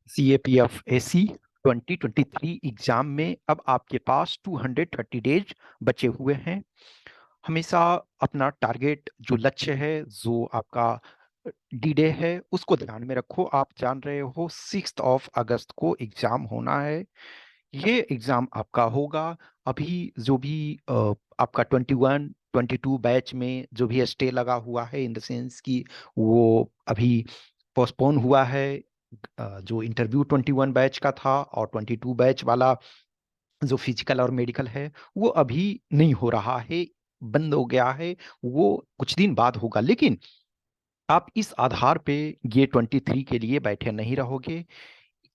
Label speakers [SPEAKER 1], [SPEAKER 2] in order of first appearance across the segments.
[SPEAKER 1] CAPF AC 2023 exam में अब आपके पास 230 डेज बचे हुए हैं। हमेशा अपना टारगेट जो लक्ष्य है, जो आपका डी डे है, उसको ध्यान में रखो। आप जान रहे हो 6 अगस्त को एग्जाम होना है। ये एग्जाम आपका होगा। अभी जो भी आपका 21-22 बैच में जो भी स्टे लगा हुआ है, इन द सेंस कि वो अभी पोस्टपोन हुआ है। जो इंटरव्यू 21 बैच का था और 22 बैच वाला जो फिजिकल और मेडिकल है, वो अभी नहीं हो रहा है, बंद हो गया है। वो कुछ दिन बाद होगा। लेकिन आप इस आधार पे ये 23 के लिए बैठे नहीं रहोगे।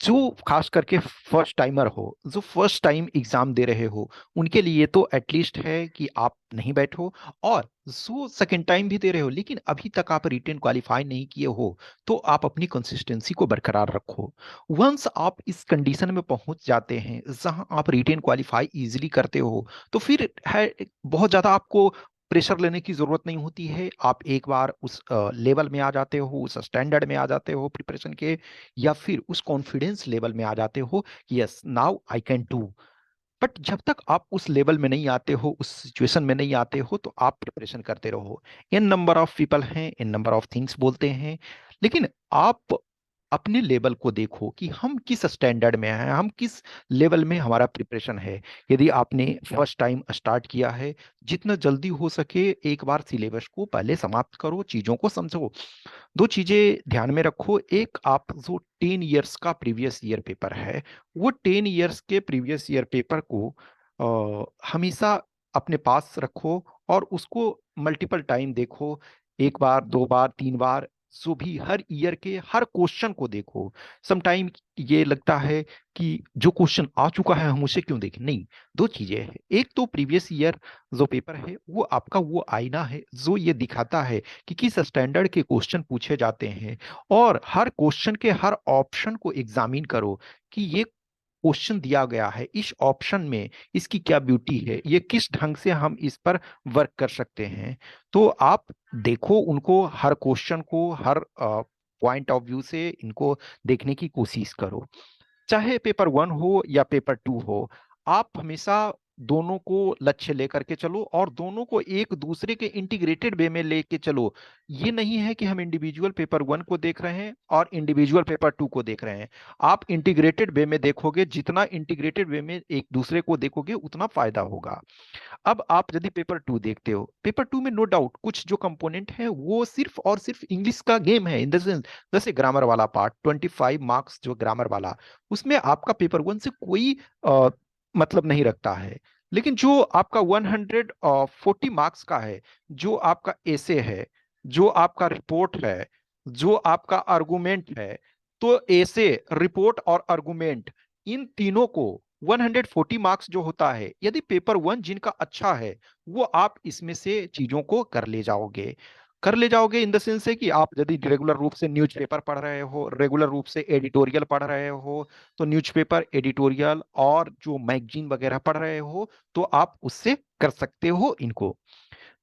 [SPEAKER 1] जो खास करके फर्स्ट टाइमर हो, जो फर्स्ट टाइम एग्जाम दे रहे हो, उनके लिए तो एटलीस्ट है कि आप नहीं बैठो। और जो सेकेंड टाइम भी दे रहे हो लेकिन अभी तक आप रिटेन क्वालिफाई नहीं किए हो, तो आप अपनी कंसिस्टेंसी को बरकरार रखो। वंस आप इस कंडीशन में पहुंच जाते हैं जहां आप रिटेन क्वालिफाई इजीली करते हो, तो फिर है बहुत ज्यादा आपको प्रेशर लेने की जरूरत नहीं होती है। आप एक बार उस लेवल में आ जाते हो, उस स्टैंडर्ड में आ जाते हो प्रिपरेशन के, या फिर उस कॉन्फिडेंस लेवल में आ जाते हो कि yes now I can do. But जब तक आप उस लेवल में नहीं आते हो, उस सिचुएशन में नहीं आते हो, तो आप प्रिपरेशन करते रहो। इन नंबर ऑफ पीपल हैं, इन नंबर ऑफ थिंग्स बोलते हैं, लेकिन आप अपने लेवल को देखो कि हम किस स्टैंडर्ड में हैं, हम किस लेवल में हमारा प्रिपरेशन है। यदि आपने फर्स्ट टाइम स्टार्ट किया है, जितना जल्दी हो सके एक बार सिलेबस को पहले समाप्त करो, चीजों को समझो। दो चीजें ध्यान में रखो। एक, आप जो 10 इयर्स का प्रीवियस ईयर पेपर है, वो 10 इयर्स के प्रीवियस ईयर पेपर को हमेशा अपने पास रखो और उसको मल्टीपल टाइम देखो। एक बार, दो बार, तीन बार, जो भी हर ईयर के हर क्वेश्चन को देखो। समटाइम ये लगता है कि जो क्वेश्चन आ चुका है हम उसे क्यों देखें। नहीं, दो चीजें हैं। एक तो प्रीवियस ईयर जो पेपर है वो आपका वो आईना है जो ये दिखाता है कि किस स्टैंडर्ड के क्वेश्चन पूछे जाते हैं। और हर क्वेश्चन के हर ऑप्शन को एग्जामिन करो कि ये क्वेश्चन दिया गया है, इस ऑप्शन में इसकी क्या ब्यूटी है, ये किस ढंग से हम इस पर वर्क कर सकते हैं। तो आप देखो उनको, हर क्वेश्चन को हर पॉइंट ऑफ व्यू से इनको देखने की कोशिश करो। चाहे पेपर वन हो या पेपर टू हो, आप हमेशा दोनों को लक्ष्य लेकर के चलो और दोनों को एक दूसरे के इंटीग्रेटेड वे में लेके चलो। ये नहीं है कि हम इंडिविजुअल पेपर वन को देख रहे हैं और इंडिविजुअल पेपर टू को देख रहे हैं। आप इंटीग्रेटेड वे में देखोगे, जितना इंटीग्रेटेड वे में एक दूसरे को देखोगे उतना फायदा होगा। अब आप यदि पेपर टू देखते हो, पेपर टू में नो डाउट कुछ जो कंपोनेंट है वो सिर्फ और सिर्फ इंग्लिश का गेम है। इन द सेंस, जैसे ग्रामर वाला पार्ट 25 मार्क्स जो ग्रामर वाला, उसमें आपका पेपर वन से कोई मतलब नहीं रखता है। लेकिन जो आपका 140 मार्क्स का है, जो आपका एसे है, जो आपका रिपोर्ट है, जो आपका आर्गुमेंट है, तो एसे, रिपोर्ट और आर्गुमेंट, इन तीनों को 140 मार्क्स जो होता है, यदि पेपर वन जिनका अच्छा है, वो आप इसमें से चीजों को कर ले जाओगे। कर ले जाओगे इन द सेंस है कि आप यदि रेगुलर रूप से न्यूज़पेपर पढ़ रहे हो, रेगुलर रूप से एडिटोरियल पढ़ रहे हो, तो न्यूज़पेपर, एडिटोरियल और जो मैगजीन वगैरह पढ़ रहे हो, तो आप उससे कर सकते हो इनको।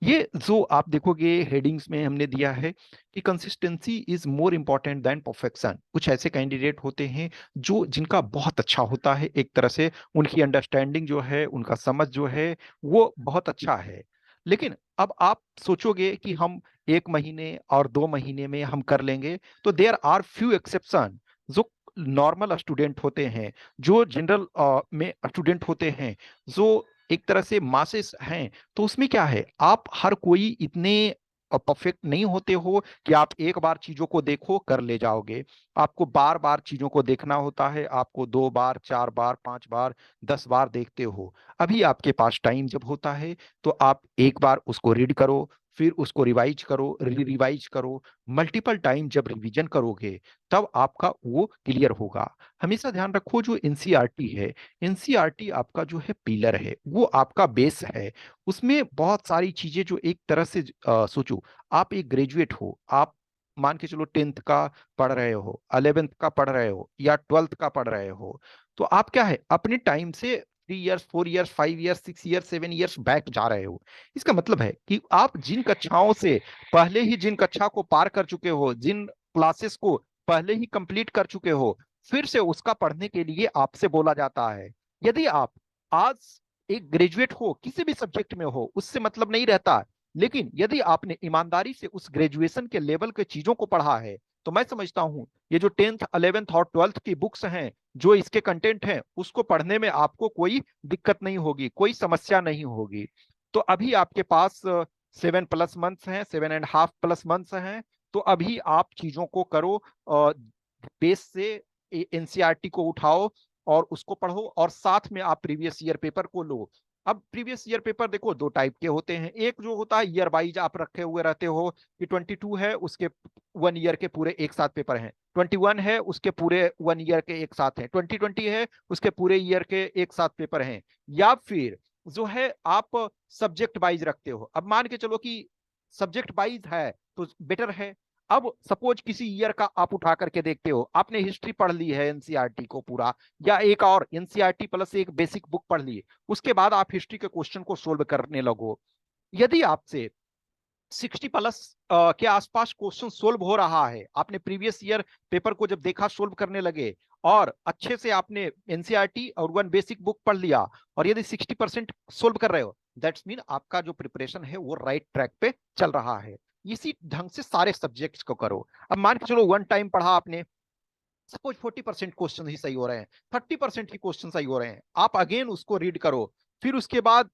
[SPEAKER 1] ये जो आप देखोगे हेडिंग्स में हमने दिया है कि consistency is more important than perfection. कुछ ऐसे कैंडिडेट होते हैं जो जिनका बहुत अच्छा होता है, एक तरह से उनकी अंडरस्टैंडिंग जो है, उनका समझ जो है वो बहुत अच्छा है। लेकिन अब आप सोचोगे कि हम 1 महीने और 2 महीने में हम कर लेंगे, तो देयर आर फ्यू एक्सेप्शन। जो नॉर्मल स्टूडेंट होते हैं, जो जनरल में स्टूडेंट होते हैं, जो एक तरह से मासेस हैं, तो उसमें क्या है, आप हर कोई इतने परफेक्ट नहीं होते हो कि आप एक बार चीजों को देखो कर ले जाओगे। आपको बार बार चीजों को देखना होता है। आपको 2 बार, 4 बार, 5 बार, 10 बार देखते हो। अभी आपके पास टाइम जब होता है, तो आप एक बार उसको रीड करो, फिर उसको रिवाइज करो, रिवाइज करो। मल्टीपल टाइम जब रिवीजन करोगे, तब आपका वो क्लियर होगा। हमेशा ध्यान रखो, जो एनसीईआरटी है, एनसीईआरटी आपका जो है पिलर है, वो आपका बेस है। उसमें बहुत सारी चीजें जो एक तरह से सोचो, आप एक ग्रेजुएट हो, आप मान के चलो 10th का पढ़ रहे हो, 11th का पढ़ रहे हो या 12th का पढ़ रहे हो, तो आप क्या है अपने टाइम से 3 years, 4 years, 5 years, 6 years, 7 years back जा रहे हो। इसका मतलब है कि आप जिन कक्षाओं से पहले ही जिन कक्षा को पार कर चुके हो, जिन क्लासेस को पहले ही कंप्लीट कर चुके हो, फिर से उसका पढ़ने के लिए आपसे बोला जाता है। यदि आप आज एक ग्रेजुएट हो, किसी भी सब्जेक्ट में हो, उससे मतलब नहीं रहता, लेकिन यदि आपने ईमानदारी से उस ग्रेजुएशन के लेवल के चीजों को पढ़ा है, तो मैं समझता हूं ये जो 10th 11th और 12th की बुक्स हैं, जो इसके कंटेंट हैं, उसको पढ़ने में आपको कोई दिक्कत नहीं होगी, कोई समस्या नहीं होगी। तो अभी आपके पास 7+ मंथ्स हैं, 7.5+ मंथ्स हैं। तो अभी आप चीजों को करो, बेस से एनसीईआरटी को उठाओ और उसको पढ़ो, और साथ में आप प्रीवियस ईयर पेपर को लो। अब प्रीवियस ईयर पेपर देखो दो टाइप के होते हैं। एक जो होता है ईयर वाइज आप रखे हुए रहते हो कि 22 है उसके 1 ईयर के पूरे एक साथ पेपर हैं, 21 है उसके पूरे 1 ईयर के एक साथ हैं, 2020 है उसके पूरे ईयर के एक साथ पेपर हैं। या फिर जो है आप सब्जेक्ट वाइज रखते हो। अब मान के चलो कि सब्जेक्ट वाइज है तो बेटर है। अब सपोज किसी ईयर का आप उठा करके देखते हो, आपने हिस्ट्री पढ़ ली है एनसीईआरटी को पूरा, या एक और एनसीईआरटी प्लस एक बेसिक बुक पढ़ ली, उसके बाद आप हिस्ट्री के क्वेश्चन को सोल्व करने लगो। यदि आपसे 60+ के आसपास क्वेश्चन सोल्व हो रहा है, आपने प्रीवियस ईयर पेपर को जब देखा, सोल्व करने लगे, और अच्छे से आपने एनसीईआरटी और वन बेसिक बुक पढ़ लिया, और यदि 60% सोल्व कर रहे हो, दैट्स मीन आपका जो प्रिपरेशन है वो राइट ट्रैक पे चल रहा है। इसी ढंग से सारे सब्जेक्ट्स को करो। अब मान के चलो वन टाइम पढ़ा आपने, सपोज 40% क्वेश्चन ही सही हो रहे हैं, 30% ही क्वेश्चन सही हो रहे हैं, आप अगेन उसको रीड करो। फिर उसके बाद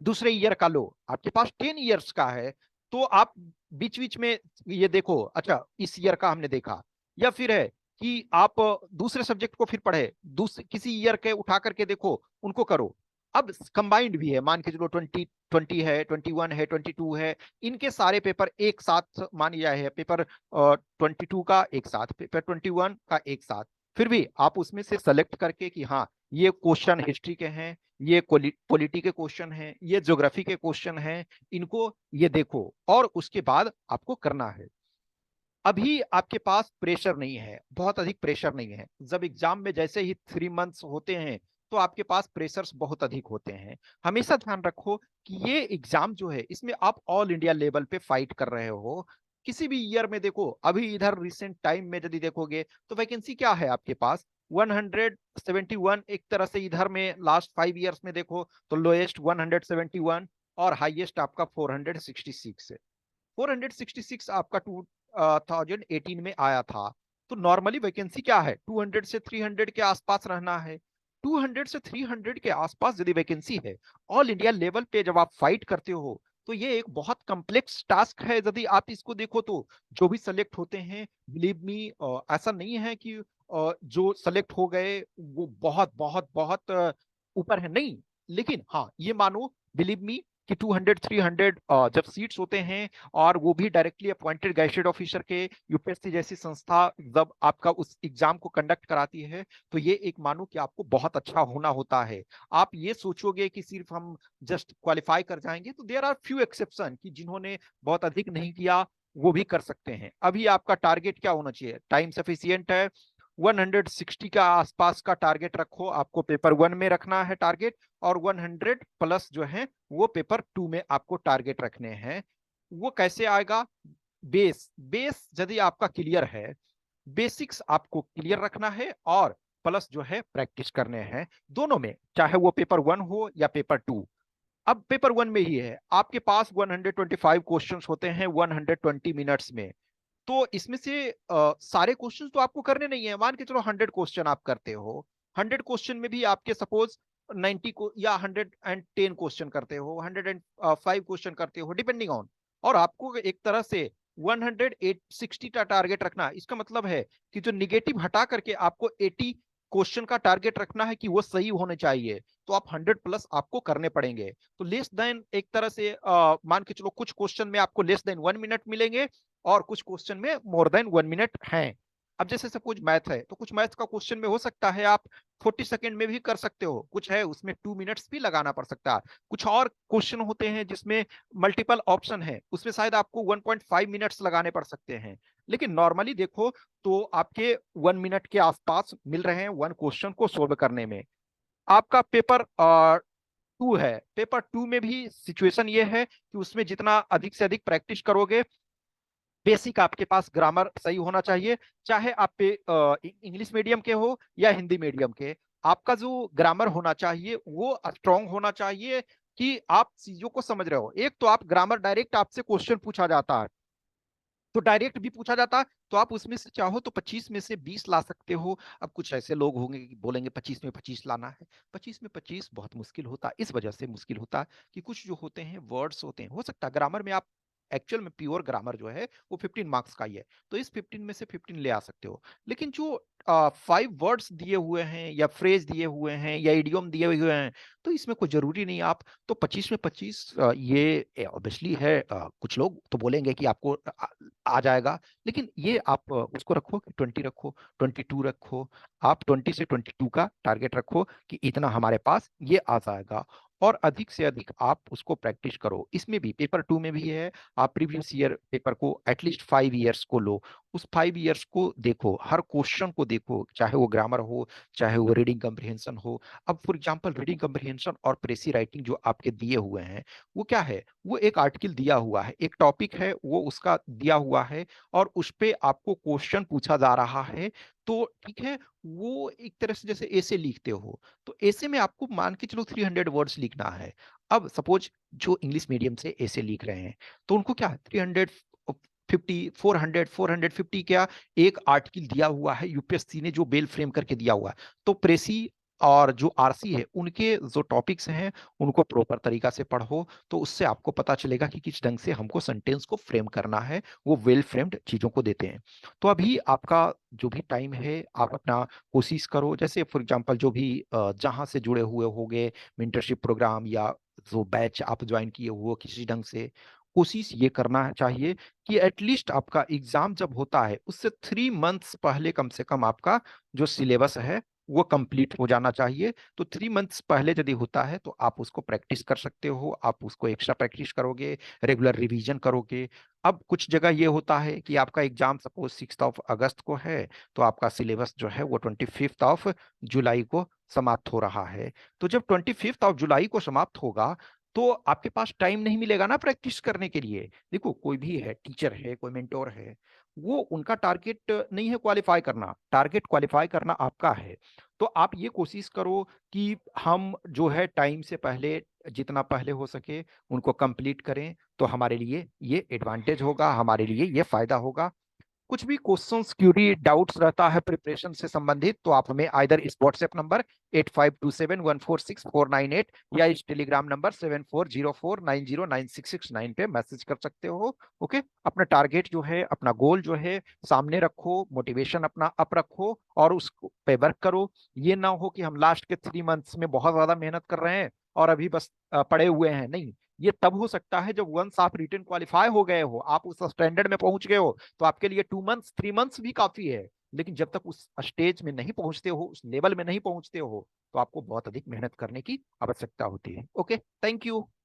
[SPEAKER 1] दूसरे ईयर का लो, आपके पास 10 ईयर्स का है, तो आप बीच बीच में ये देखो, अच्छा इस ईयर का हमने देखा, या फिर है कि आप दूसरे सब्जेक्ट को फिर पढ़े, दूसरे किसी ईयर के उठा करके देखो, उनको करो। अब कंबाइंड भी है, मान के चलो 2020 है, 21 है, 22 है, इनके सारे पेपर एक साथ मान लिया है, पेपर 22 का एक साथ, पेपर 21 का एक साथ। फिर भी आप उसमें से सेलेक्ट करके कि हाँ ये क्वेश्चन हिस्ट्री के हैं, ये पॉलिटी के क्वेश्चन हैं, ये ज्योग्राफी के क्वेश्चन हैं, इनको ये देखो, और उसके बाद आपको करना है। अभी आपके पास प्रेशर नहीं है, बहुत अधिक प्रेशर नहीं है। जब एग्जाम में जैसे ही 3 मंथ्स होते हैं, तो आपके पास प्रेशर्स बहुत अधिक होते हैं। हमेशा ध्यान रखो कि ये एग्जाम जो है, इसमें आप ऑल इंडिया लेवल पे फाइट कर रहे हो। किसी भी ईयर में देखो, अभी इधर रिसेंट टाइम में यदि देखोगे, तो वैकेंसी क्या है आपके पास, 171। एक तरह से इधर में लास्ट 5 ईयर्स में देखो तो लोएस्ट 171, और हाईएस्ट आपका 466 है। 466 आपका 2018 में आया था। तो नॉर्मली वैकेंसी क्या है, 200 से 300 के आसपास रहना है। 200 से 300 के आसपास यदि वैकेंसी है, ऑल इंडिया लेवल पे जब आप फाइट करते हो, तो ये एक बहुत कॉम्प्लेक्स टास्क है। यदि आप इसको देखो तो जो भी सेलेक्ट होते हैं, बिलीव मी, ऐसा नहीं है कि जो सेलेक्ट हो गए वो बहुत बहुत बहुत ऊपर है, नहीं। लेकिन हाँ ये मानो, बिलीव मी, कि 200 300 जब सीट्स होते हैं, और वो भी डायरेक्टली अपॉइंटेड गैजेटेड ऑफिसर के, यूपीएससी जैसी संस्था जब आपका उस एग्जाम को कंडक्ट कराती है, तो ये एक मानो कि आपको बहुत अच्छा होना होता है। आप ये सोचोगे कि सिर्फ हम जस्ट क्वालिफाई कर जाएंगे, तो देयर आर फ्यू एक्सेप्शन कि जिन्होंने बहुत अधिक नहीं किया, वो भी कर सकते हैं। अभी आपका टारगेट क्या होना चाहिए, टाइम सफिशियंट है, 160 का आसपास का टारगेट रखो, आपको पेपर 1 में रखना है टारगेट, और 100+ जो है वो पेपर 2 में आपको टारगेट रखने हैं। वो कैसे आएगा, बेस बेस यदि आपका क्लियर है, बेसिक्स आपको क्लियर रखना है, और प्लस जो है प्रैक्टिस करने हैं दोनों में, चाहे वो पेपर 1 हो या पेपर 2। अब पेपर 1 में ही है, आपके पास 125 क्वेश्चंस होते हैं 120 मिनट्स में। तो इसमें से सारे क्वेश्चन तो आपको करने नहीं है। मान के चलो 100 क्वेश्चन आप करते हो, 100 क्वेश्चन में भी आपके सपोज 90 को या 110 क्वेश्चन करते हो, 105 क्वेश्चन करते हो, डिपेंडिंग ऑन। और आपको एक तरह से 160 का टारगेट रखना, इसका मतलब है कि जो निगेटिव हटा करके आपको 80 क्वेश्चन का टारगेट रखना है कि वो सही होने चाहिए। तो आप 100+ आपको करने पड़ेंगे। तो लेस देन, एक तरह से मान के चलो कुछ क्वेश्चन में आपको लेस देन 1 मिनट मिलेंगे, और कुछ क्वेश्चन में मोर देन 1 मिनट हैं। अब जैसे सपोज मैथ है, तो कुछ मैथ का क्वेश्चन में हो सकता है आप 40 सेकेंड में भी कर सकते हो, कुछ है उसमें 2 मिनट्स भी लगाना पड़ सकता है। कुछ और क्वेश्चन होते हैं जिसमें मल्टीपल ऑप्शन है, उसमें शायद आपको 1.5 मिनट्स लगाने पड़ सकते हैं। लेकिन नॉर्मली देखो तो आपके 1 मिनट के आसपास मिल रहे हैं वन क्वेश्चन को सोल्व करने में। आपका पेपर 2 है, पेपर 2 में भी सिचुएशन ये है कि उसमें जितना अधिक से अधिक प्रैक्टिस करोगे, बेसिक आपके पास ग्रामर सही होना चाहिए, चाहे आप पे इंग्लिश मीडियम के हो या हिंदी मीडियम के। आपका जो ग्रामर होना चाहिए वो स्ट्रांग होना चाहिए, कि आप चीजों को समझ रहे हो। एक तो आप ग्रामर डायरेक्ट आपसे क्वेश्चन पूछा जाता है, तो डायरेक्ट भी पूछा जाता है, तो आप उसमें से चाहो तो 25 में से 20 ला सकते हो। अब कुछ ऐसे लोग होंगे कि बोलेंगे 25 में 25 लाना है। 25 में 25 बहुत मुश्किल होता है, इस वजह से मुश्किल होता है कि कुछ जो होते हैं वर्ड्स होते हैं, हो सकता है ग्रामर में आप एक्चुअल में प्योर ग्रामर जो है वो 15 मार्क्स का ही है, तो इस 15 में से 15 ले आ सकते हो। लेकिन जो 5 वर्ड्स दिए हुए हैं या फ्रेज दिए हुए हैं या इडियम दिए हुए हैं, तो इसमें कोई जरूरी नहीं आप तो 25 में 25, ये ऑब्वियसली है। कुछ लोग तो बोलेंगे कि आपको आ जाएगा, लेकिन ये आप उसको रखो कि 20 रखो, 22 रखो। आप 20 से 22 का टारगेट रखो कि इतना हमारे पास ये आ जाएगा, और अधिक से अधिक आप उसको प्रैक्टिस करो। इसमें भी पेपर 2 में भी है, आप प्रीवियस ईयर पेपर को एटलीस्ट 5 ईयर्स को लो, उस 5 ईयर्स को देखो, हर क्वेश्चन को देखो, चाहे वो ग्रामर हो, चाहे वो रीडिंग कम्प्रिहेंशन हो। अब फॉर एग्जांपल रीडिंग कम्प्रिहेंशन और प्रेसी राइटिंग जो आपके दिए हुए हैं, वो क्या है, वो एक आर्टिकल दिया हुआ है, एक टॉपिक है वो उसका दिया हुआ है, और उस पे आपको क्वेश्चन पूछा जा रहा है। तो ठीक है, वो एक तरह से जैसे ऐसे लिखते हो, तो ऐसे में आपको मान के चलो 300 वर्ड्स लिखना है। अब सपोज जो इंग्लिश मीडियम से ऐसे लिख रहे हैं, तो उनको क्या 350, 400, 450 क्या, एक आर्टिकल दिया हुआ है यूपीएससी ने जो बेल फ्रेम करके दिया हुआ है। तो प्रेसी और जो आरसी है उनके जो टॉपिक्स हैं उनको प्रॉपर तरीका से पढ़ो, तो उससे आपको पता चलेगा कि किस ढंग से हमको सेंटेंस को फ्रेम करना है। वो वेल फ्रेम्ड चीजों को देते हैं। तो अभी आपका जो भी टाइम है, आप अपना कोशिश करो, जैसे फॉर एग्जांपल जो भी जहां से जुड़े हुए होंगे, मेंटरशिप प्रोग्राम या जो बैच आप ज्वाइन किए हुए किसी ढंग से, कोशिश ये करना चाहिए कि एटलीस्ट आपका एग्जाम जब होता है उससे 3 मंथ्स पहले कम से कम आपका जो सिलेबस है वो कंप्लीट हो जाना चाहिए। तो 3 मंथ्स पहले यदि होता है तो आप उसको प्रैक्टिस कर सकते हो, आप उसको एक्स्ट्रा प्रैक्टिस करोगे, रेगुलर रिवीजन करोगे। अब कुछ जगह ये होता है कि आपका एग्जाम सपोज 6 अगस्त को है, तो आपका सिलेबस जो है वो 25 जुलाई को समाप्त हो रहा है। तो जब 25 जुलाई को समाप्त होगा, तो आपके पास टाइम नहीं मिलेगा ना प्रैक्टिस करने के लिए। देखो कोई भी है, टीचर है, कोई मेंटोर है, वो उनका टारगेट नहीं है क्वालिफाई करना, टारगेट क्वालिफाई करना आपका है। तो आप ये कोशिश करो कि हम जो है टाइम से पहले, जितना पहले हो सके उनको कंप्लीट करें, तो हमारे लिए ये एडवांटेज होगा, हमारे लिए ये फायदा होगा। कुछ भी क्वेश्चंस, क्यूरी, डाउट्स रहता है प्रिपरेशन से संबंधित, तो आप हमें आइदर इस व्हाट्सएप नंबर 8527146498 या इस टेलीग्राम नंबर 7404909669 पे मैसेज कर सकते हो। ओके, अपना टारगेट जो है, अपना गोल जो है सामने रखो, मोटिवेशन अपना अप रखो और उस पे वर्क करो। ये ना हो कि हम लास्ट के 3 मंथ्स में बहुत ज्यादा मेहनत कर रहे हैं और अभी बस पड़े हुए हैं। नहीं, ये तब हो सकता है जब वंस आप रिटर्न क्वालिफाई हो गए हो, आप उस स्टैंडर्ड में पहुंच गए हो, तो आपके लिए 2 मंथ्स 3 मंथ्स भी काफी है। लेकिन जब तक उस स्टेज में नहीं पहुंचते हो, उस लेवल में नहीं पहुंचते हो, तो आपको बहुत अधिक मेहनत करने की आवश्यकता होती है। Okay, thank you.